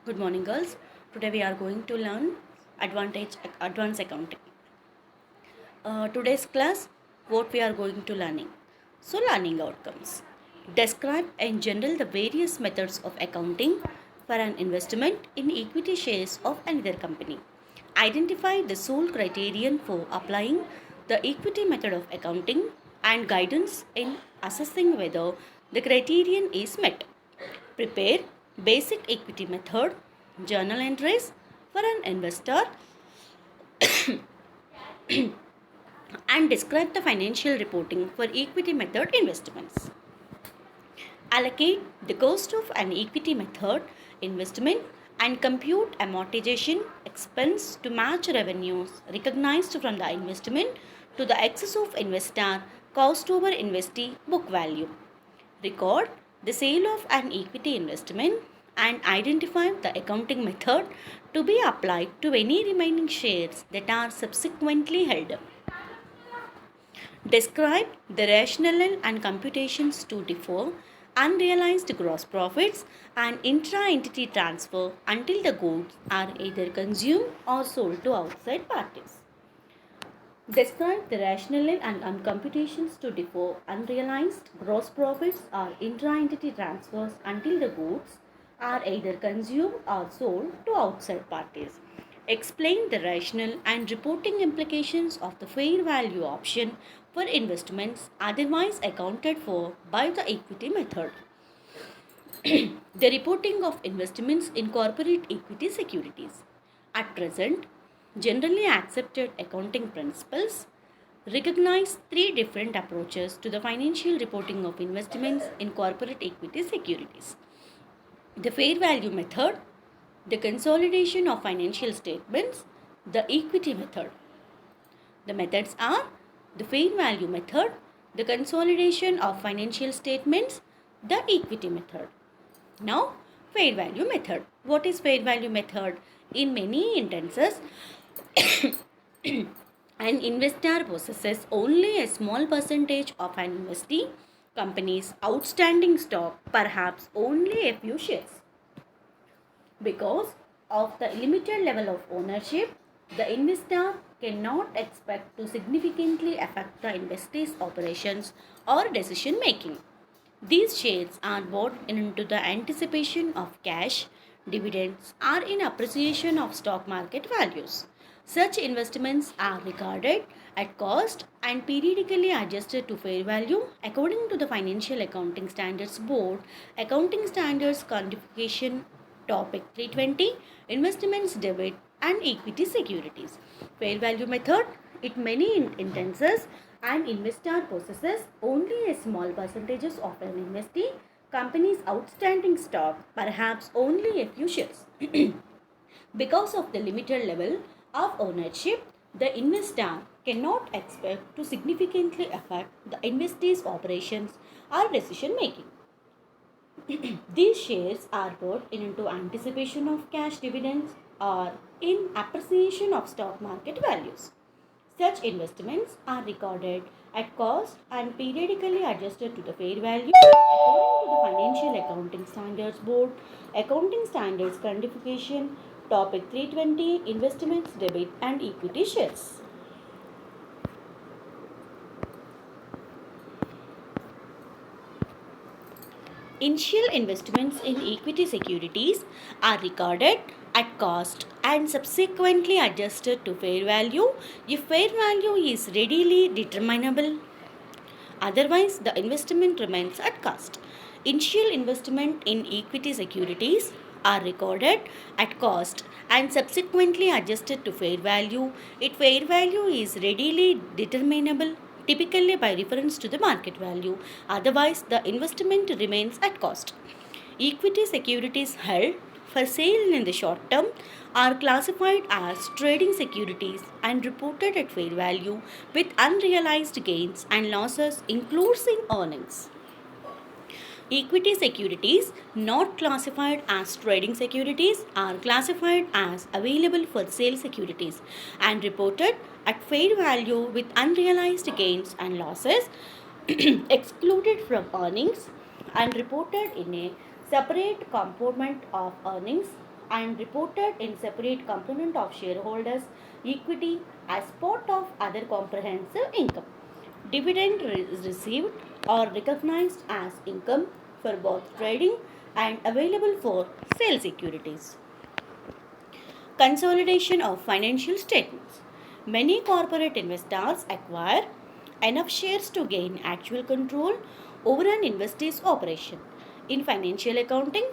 Good morning, girls. Today we are going to learn advanced accounting. Today's class, what we are going to learning. So, learning outcomes. Describe in general the various methods of accounting for an investment in equity shares of another company. Identify the sole criterion for applying the equity method of accounting and guidance in assessing whether the criterion is met. Prepare basic equity method journal entries for an investor and describe the financial reporting for equity method investments. Allocate the cost of an equity method investment and compute amortization expense to match revenues recognized from the investment to the excess of investor cost over investee book value. Record the sale of an equity investment and identify the accounting method to be applied to any remaining shares that are subsequently held. Describe the rationale and computations to defer unrealized gross profits and intra-entity transfer until the goods are either consumed or sold to outside parties. Describe the rationale and computations to defer unrealized gross profits or intra-entity transfers until the goods are either consumed or sold to outside parties. Explain the rationale and reporting implications of the fair value option for investments otherwise accounted for by the equity method. The reporting of investments in corporate equity securities. At present, generally accepted accounting principles recognize three different approaches to the financial reporting of investments in corporate equity securities: the fair value method, the consolidation of financial statements, the equity method. The methods are the fair value method, the consolidation of financial statements, the equity method. Now, fair value method. What is fair value method? In many instances, an investor possesses only a small percentage of an investee company's outstanding stock, perhaps only a few shares. Because of the limited level of ownership, the investor cannot expect to significantly affect the investee's operations or decision making. These shares are bought into the anticipation of cash, dividends, or in appreciation of stock market values. Such investments are recorded at cost and periodically adjusted to fair value according to the Financial Accounting Standards Board Accounting Standards Codification Topic 320 Investments Debit and Equity Securities. Fair value method. In many instances, an investor possesses only a small percentages of an investee company's outstanding stock, perhaps only a few shares. Because of the limited level of ownership, the investor cannot expect to significantly affect the investee's operations or decision making. These shares are bought into anticipation of cash dividends or in appreciation of stock market values. Such investments are recorded at cost and periodically adjusted to the fair value according to the Financial Accounting Standards Board Accounting Standards Codification Topic 320 Investments Debit and Equity Shares. Initial investments in equity securities are recorded at cost and subsequently adjusted to fair value if fair value is readily determinable. Otherwise, the investment remains at cost. Initial investment in equity securities are recorded at cost and subsequently adjusted to fair value if fair value is readily determinable, typically by reference to the market value. Otherwise, the investment remains at cost. Equity securities held for sale in the short term are classified as trading securities and reported at fair value with unrealized gains and losses including earnings. Equity securities not classified as trading securities are classified as available for sale securities and reported at fair value with unrealized gains and losses excluded from earnings and reported in a separate component of earnings and reported in separate component of shareholders' equity as part of other comprehensive income. Dividend is received or recognized as income for both trading and available for sale securities. Consolidation of financial statements. Many corporate investors acquire enough shares to gain actual control over an investee's operation. In financial accounting,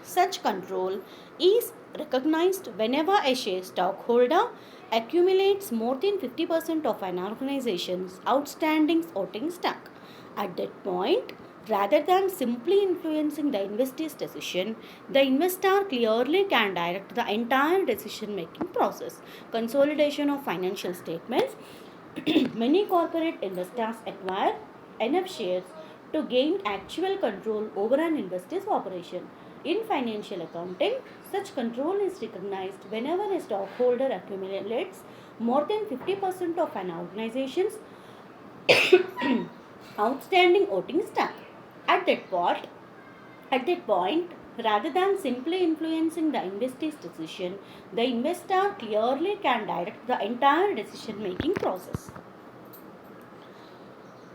such control is recognized whenever a share stockholder accumulates more than 50% of an organization's outstanding voting stock. At that point, rather than simply influencing the investor's decision, the investor clearly can direct the entire decision making process. Consolidation of financial statements. Many corporate investors acquire enough shares to gain actual control over an investor's operation. In financial accounting, such control is recognized whenever a stockholder accumulates more than 50% of an organization's outstanding voting stock. At that point, at that point, rather than simply influencing the investor's decision, the investor clearly can direct the entire decision making process.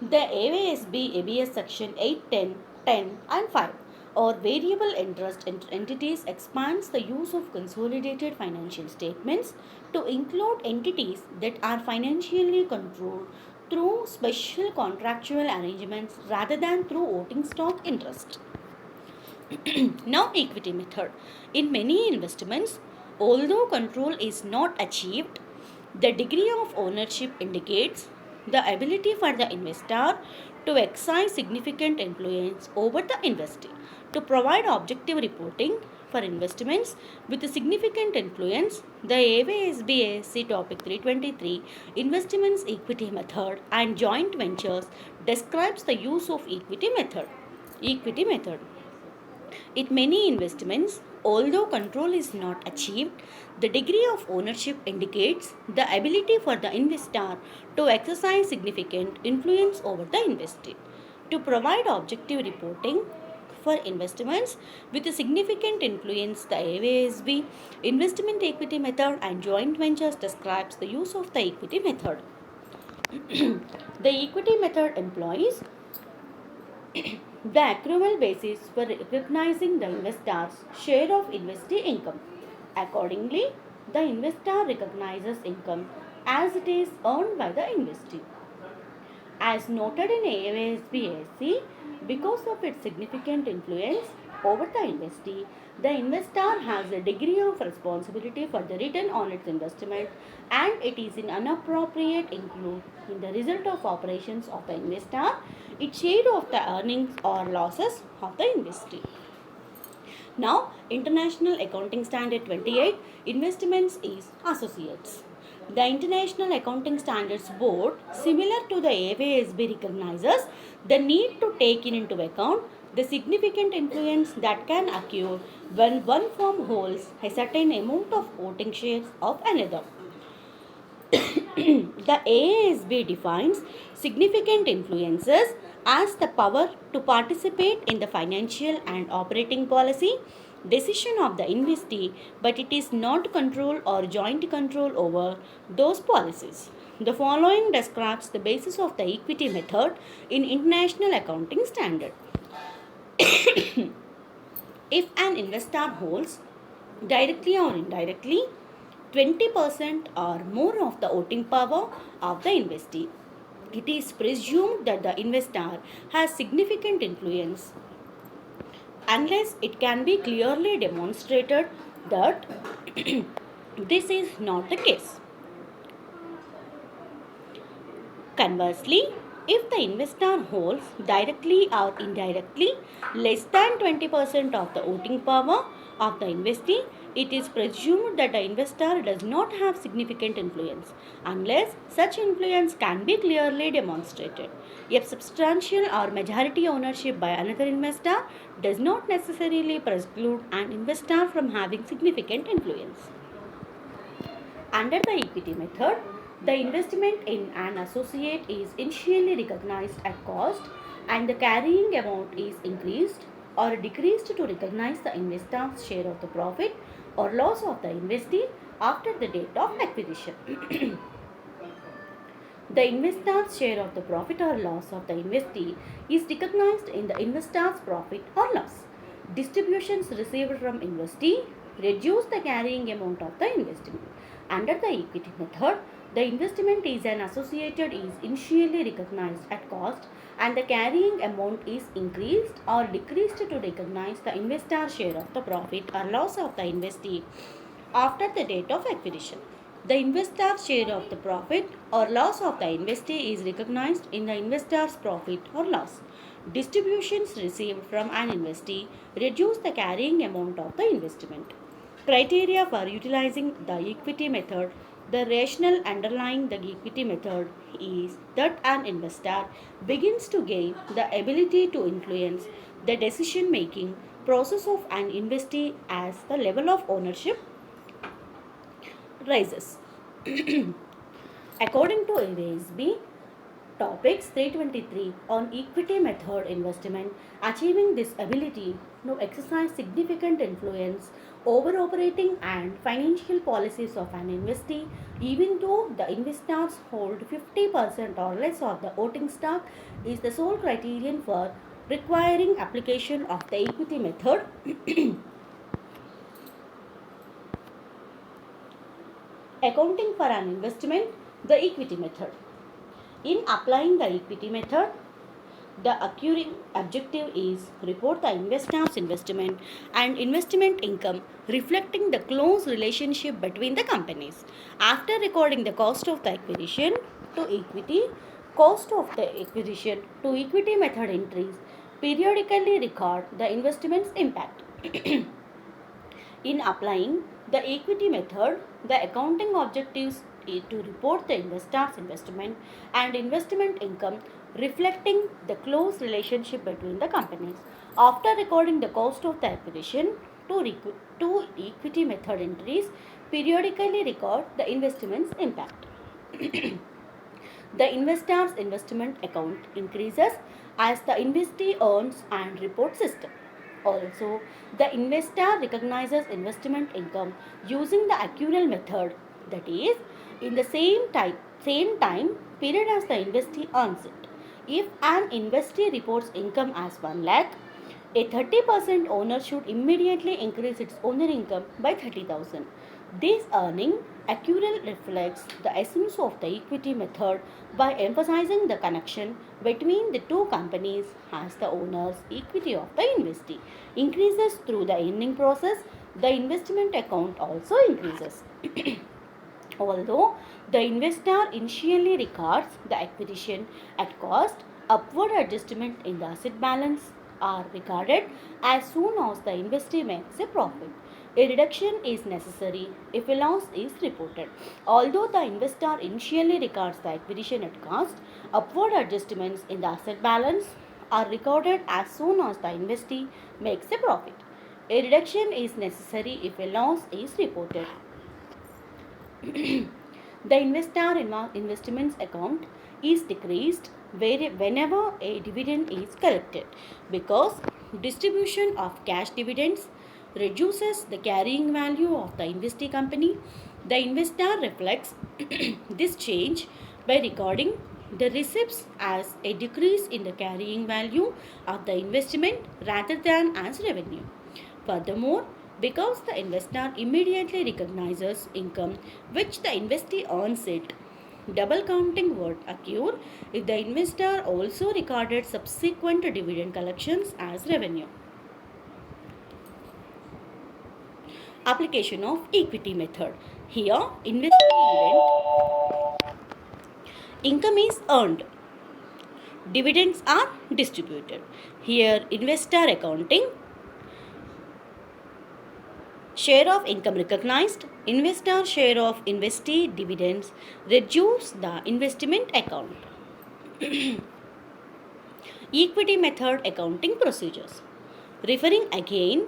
The AASB ABS Section 8, 10, and 5 or variable interest entities expands the use of consolidated financial statements to include entities that are financially controlled through special contractual arrangements rather than through voting stock interest. Now, equity method. In many investments, although control is not achieved, the degree of ownership indicates the ability for the investor to exercise significant influence over the investee. To provide objective reporting for investments with a significant influence, the AWSB Topic 323 Investments Equity Method and Joint Ventures describes the use of equity method. Equity method. In many investments, although control is not achieved, the degree of ownership indicates the ability for the investor to exercise significant influence over the investee. To provide objective reporting for investments with a significant influence, the AWSB investment equity method and joint ventures describes the use of the equity method. The equity method employs the accrual basis for recognizing the investor's share of investee income. Accordingly, the investor recognizes income as it is earned by the investee. As noted in AASB, because of its significant influence over the investee, the investor has a degree of responsibility for the return on its investment and it is inappropriate include in the result of operations of the investor its share of the earnings or losses of the investee. Now, International Accounting Standard 28 Investments is Associates. The International Accounting Standards Board, similar to the AWSB, recognizes the need to take into account the significant influence that can occur when one firm holds a certain amount of voting shares of another. The AASB defines significant influences as the power to participate in the financial and operating policy decision of the investee, but it is not control or joint control over those policies. The following describes the basis of the equity method in International Accounting Standard. If an investor holds directly or indirectly 20% or more of the voting power of the investee, it is presumed that the investor has significant influence unless it can be clearly demonstrated that this is not the case. Conversely, if the investor holds directly or indirectly less than 20% of the voting power of the investee, it is presumed that the investor does not have significant influence unless such influence can be clearly demonstrated. A substantial or majority ownership by another investor does not necessarily preclude an investor from having significant influence. Under the equity method, the investment in an associate is initially recognized at cost and the carrying amount is increased or decreased to recognize the investor's share of the profit or loss of the investee after the date of acquisition. The investor's share of the profit or loss of the investee is recognized in the investor's profit or loss. Distributions received from investee reduce the carrying amount of the investment. Under the equity method, the investment is an associated is initially recognized at cost and the carrying amount is increased or decreased to recognize the investor's share of the profit or loss of the investee after the date of acquisition. The investor's share of the profit or loss of the investee is recognized in the investor's profit or loss. Distributions received from an investee reduce the carrying amount of the investment. Criteria for utilizing the equity method. The rationale underlying the equity method is that an investor begins to gain the ability to influence the decision making process of an investee as the level of ownership rises. According to ASB, Topics 323 on equity method investment, achieving this ability to exercise significant influence over operating and financial policies of an investee, even though the investors hold 50% or less of the voting stock, is the sole criterion for requiring application of the equity method. Accounting for an investment, the equity method. In applying the equity method, the accruing objective is report the investor's investment and investment income reflecting the close relationship between the companies. After recording the cost of the acquisition to equity, cost of the acquisition to equity method entries periodically record the investment's impact. In applying the equity method, the accounting objectives is to report the investor's investment and investment income reflecting the close relationship between the companies. After recording the cost of the acquisition, two equity method entries periodically record the investment's impact. The investor's investment account increases as the investee earns and reports system. Also, the investor recognizes investment income using the accrual method, that is, in the same time period as the investee earns it. If an investee reports income as 1 lakh, a 30% owner should immediately increase its owner income by 30,000. This earning accrual reflects the essence of the equity method by emphasizing the connection between the two companies as the owner's equity of the investee increases through the earning process, the investment account also increases. Although the investor initially records the acquisition at cost, upward adjustment in the asset balance are recorded as soon as the investee makes a profit. A reduction is necessary if a loss is reported. Although the investor initially records the acquisition at cost, upward adjustments in the asset balance are recorded as soon as the investee makes a profit. A reduction is necessary if a loss is reported. The investor investments account is decreased whenever a dividend is collected because distribution of cash dividends reduces the carrying value of the investee company. The investor reflects this change by recording the receipts as a decrease in the carrying value of the investment rather than as revenue. Furthermore, because the investor immediately recognizes income which the investee earns it, double counting would occur if the investor also recorded subsequent dividend collections as revenue. Application of equity method. Here, investee event income is earned, dividends are distributed. Here, investor accounting, share of income recognized, investor share of investee dividends reduce the investment account. Equity method accounting procedures. Referring again,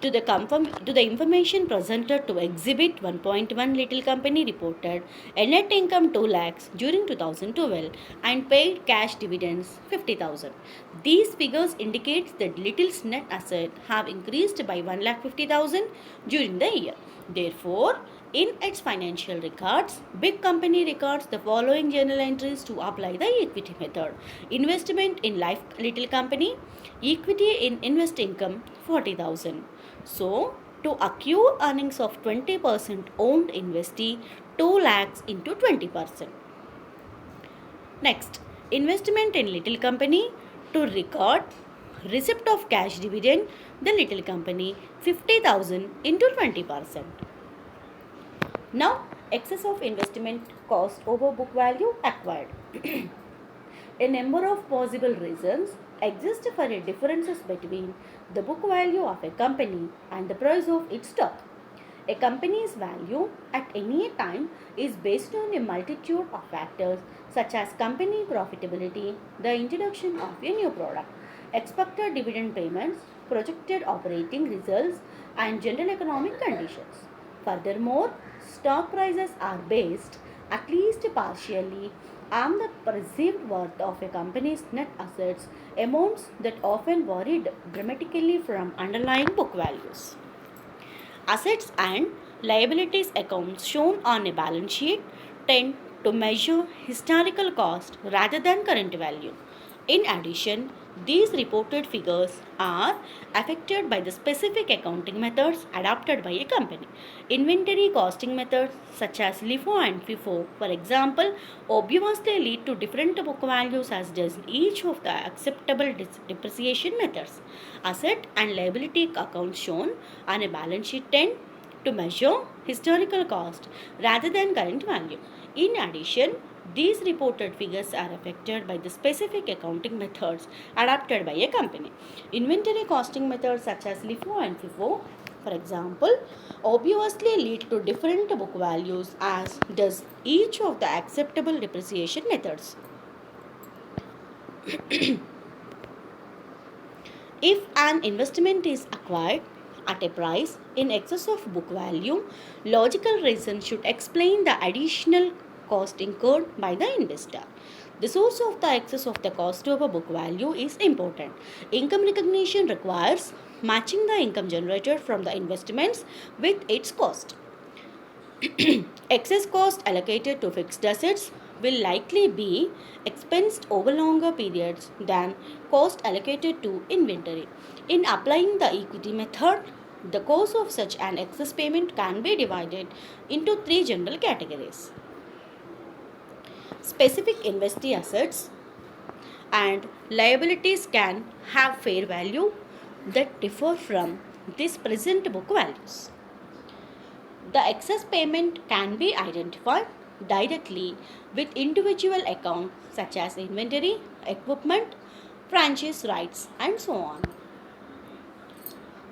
To the information presented to Exhibit 1.1, Little Company reported a net income 2 lakhs during 2012 and paid cash dividends 50,000. These figures indicate that Little's net asset have increased by 1,50,000 during the year. Therefore, in its financial records, Big Company records the following journal entries to apply the equity method. Investment in Life Little Company, equity in invest income 40,000. So, to accrue earnings of 20% owned investee 2 lakhs into 20%. Next, investment in Little Company to record receipt of cash dividend the Little Company 50,000 into 20%. Now, excess of investment cost over book value acquired. A number of possible reasons exist for a differences between the book value of a company and the price of its stock. A company's value at any time is based on a multitude of factors such as company profitability, the introduction of a new product, expected dividend payments, projected operating results, and general economic conditions. Furthermore, stock prices are based, at least partially, on the perceived worth of a company's net assets, amounts that often varied dramatically from underlying book values. Assets and liabilities accounts shown on a balance sheet tend to measure historical cost rather than current value. In addition, these reported figures are affected by the specific accounting methods adopted by a company. Inventory costing methods such as LIFO and FIFO, for example, obviously lead to different book values as does each of the acceptable depreciation methods. Asset and liability accounts shown on a balance sheet tend to measure historical cost rather than current value. In addition, these reported figures are affected by the specific accounting methods adopted by a company. Inventory costing methods such as LIFO and FIFO, for example, obviously lead to different book values as does each of the acceptable depreciation methods. If an investment is acquired at a price in excess of book value, logical reason should explain the additional cost incurred by the investor. The source of the excess of the cost over book value is important. Income recognition requires matching the income generated from the investments with its cost. Excess cost allocated to fixed assets will likely be expensed over longer periods than cost allocated to inventory. In applying the equity method, the cost of such an excess payment can be divided into three general categories. Specific investee assets and liabilities can have fair value that differ from these present book values. The excess payment can be identified directly with individual accounts such as inventory, equipment, franchise rights, and so on.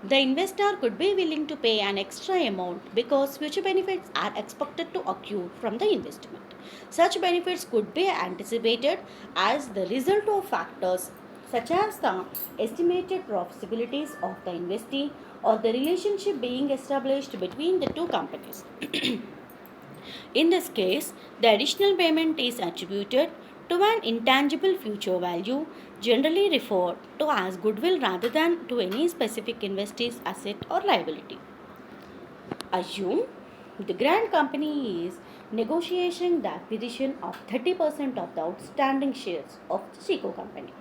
The investor could be willing to pay an extra amount because future benefits are expected to accrue from the investment. Such benefits could be anticipated as the result of factors such as the estimated profitabilities of the investee or the relationship being established between the two companies. In this case, the additional payment is attributed to an intangible future value, generally referred to as goodwill rather than to any specific investee's asset or liability. Assume the Grand Company is negotiating the acquisition of 30% of the outstanding shares of the Chico Company.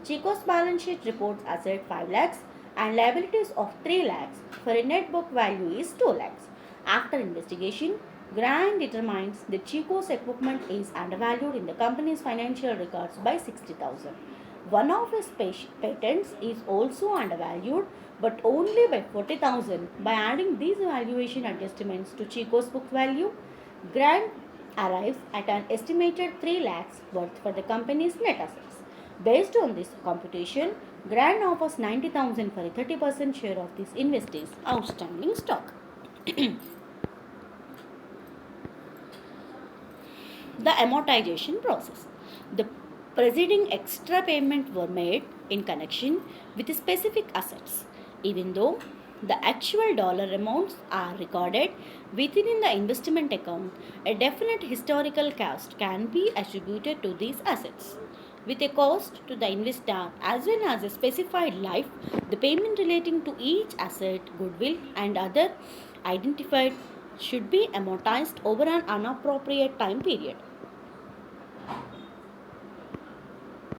Chico's balance sheet reports asset 5 lakhs and liabilities of 3 lakhs for a net book value is 2 lakhs. After investigation, Grand determines that Chico's equipment is undervalued in the company's financial records by 60,000. One of his patents is also undervalued but only by 40,000. By adding these valuation adjustments to Chico's book value, Grand arrives at an estimated 3 lakhs worth for the company's net assets. Based on this computation, Grand offers 90,000 for a 30% share of this investee's outstanding stock. The amortization process. The preceding extra payment were made in connection with specific assets. Even though The actual dollar amounts are recorded within the investment account. A definite historical cost can be attributed to these assets. With a cost to the investor as well as a specified life, the payment relating to each asset, goodwill, and other identified should be amortized over an unappropriate time period.